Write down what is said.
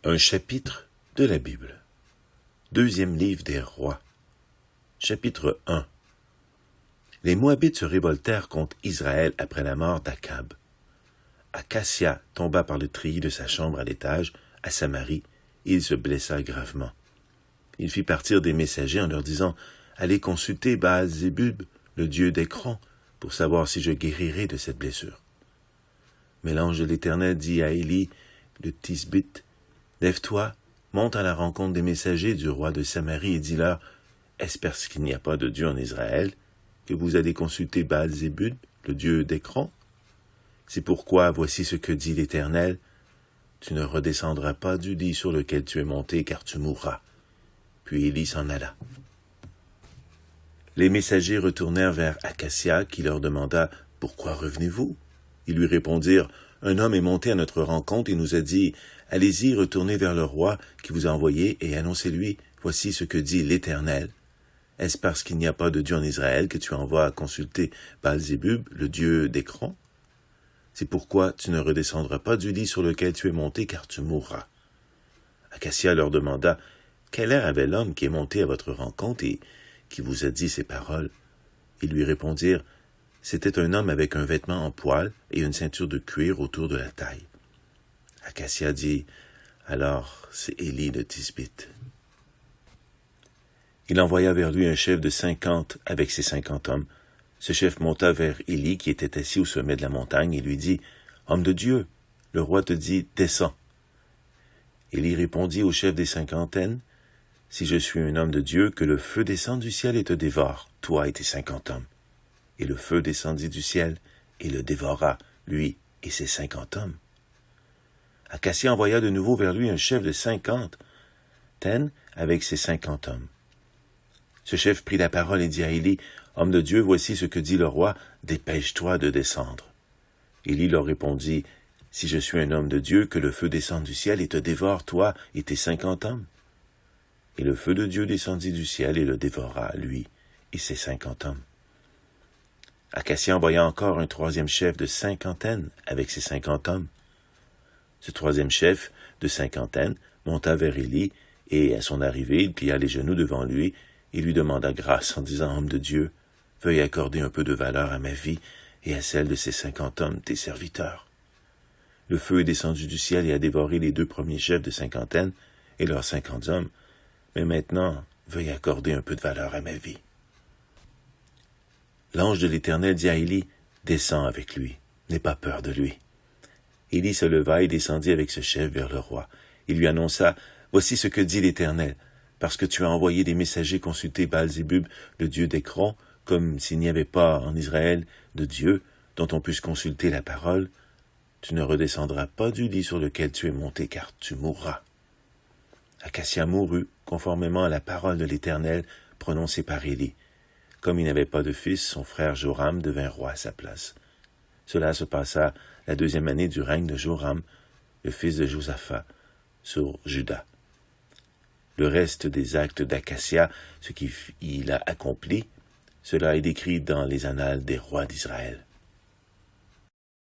Un chapitre de la Bible. Deuxième livre des rois. Chapitre 1. Les Moabites se révoltèrent contre Israël après la mort d'Akab. Acasia tomba par le treillis de sa chambre à l'étage, à Samarie, et il se blessa gravement. Il fit partir des messagers en leur disant « Allez consulter Baal-Zébub, le dieu d'Écron, pour savoir si je guérirai de cette blessure. » Mais l'ange de l'Éternel dit à Élie, le Tisbite, « Lève-toi, monte à la rencontre des messagers du roi de Samarie et dis-leur, est-ce parce qu'il n'y a pas de Dieu en Israël que vous allez consulter Baal-Zébub, le dieu d'Écron? C'est pourquoi voici ce que dit l'Éternel, tu ne redescendras pas du lit sur lequel tu es monté, car tu mourras. » Puis Élie s'en alla. Les messagers retournèrent vers Acasia, qui leur demanda, « Pourquoi revenez-vous » Ils lui répondirent, « Un homme est monté à notre rencontre et nous a dit, « Allez-y, retournez vers le roi qui vous a envoyé et annoncez-lui, voici ce que dit l'Éternel. Est-ce parce qu'il n'y a pas de Dieu en Israël que tu envoies consulter Baal-Zébub, le dieu d'Écron? C'est pourquoi tu ne redescendras pas du lit sur lequel tu es monté, car tu mourras. » Acasia leur demanda, « Quel air avait l'homme qui est monté à votre rencontre et qui vous a dit ces paroles? » Ils lui répondirent, « C'était un homme avec un vêtement en poil et une ceinture de cuir autour de la taille. » Acasia dit, « Alors, c'est Élie de Tisbite. » Il envoya vers lui un chef de 50 avec ses 50 hommes. Ce chef monta vers Élie qui était assis au sommet de la montagne et lui dit, « Homme de Dieu, le roi te dit, descends. » Élie répondit au chef des cinquantaines, « Si je suis un homme de Dieu, que le feu descende du ciel et te dévore, toi et tes 50 hommes. » Et le feu descendit du ciel et le dévora, lui et ses 50 hommes. Acasia envoya de nouveau vers lui un chef de 50 avec ses 50 hommes. Ce chef prit la parole et dit à Élie, « Homme de Dieu, voici ce que dit le roi, dépêche-toi de descendre. » Élie leur répondit, « Si je suis un homme de Dieu, que le feu descende du ciel et te dévore, toi et tes 50 hommes. » Et le feu de Dieu descendit du ciel et le dévora, lui et ses 50 hommes. Acasia envoya encore un troisième chef de 50 avec ses 50 hommes. Ce troisième chef de 50 monta vers Élie, et à son arrivée, il plia les genoux devant lui, et lui demanda grâce en disant, « Homme de Dieu, veuille accorder un peu de valeur à ma vie et à celle de ces 50 hommes, tes serviteurs. » Le feu est descendu du ciel et a dévoré les 2 premiers chefs de 50 et leurs 50 hommes, mais maintenant, veuille accorder un peu de valeur à ma vie. L'ange de l'Éternel dit à Élie, « Descends avec lui, n'aie pas peur de lui. » Élie se leva et descendit avec ce chef vers le roi. Il lui annonça, « Voici ce que dit l'Éternel, parce que tu as envoyé des messagers consulter Baal-Zébub, le dieu d'Écron, comme s'il n'y avait pas en Israël de Dieu dont on puisse consulter la parole, tu ne redescendras pas du lit sur lequel tu es monté, car tu mourras. » Acasia mourut, conformément à la parole de l'Éternel prononcée par Élie. Comme il n'avait pas de fils, son frère Joram devint roi à sa place. Cela se passa la 2e année du règne de Joram, le fils de Josaphat, sur Juda. Le reste des actes d'Acasia, ce qu'il a accompli, cela est décrit dans les annales des rois d'Israël.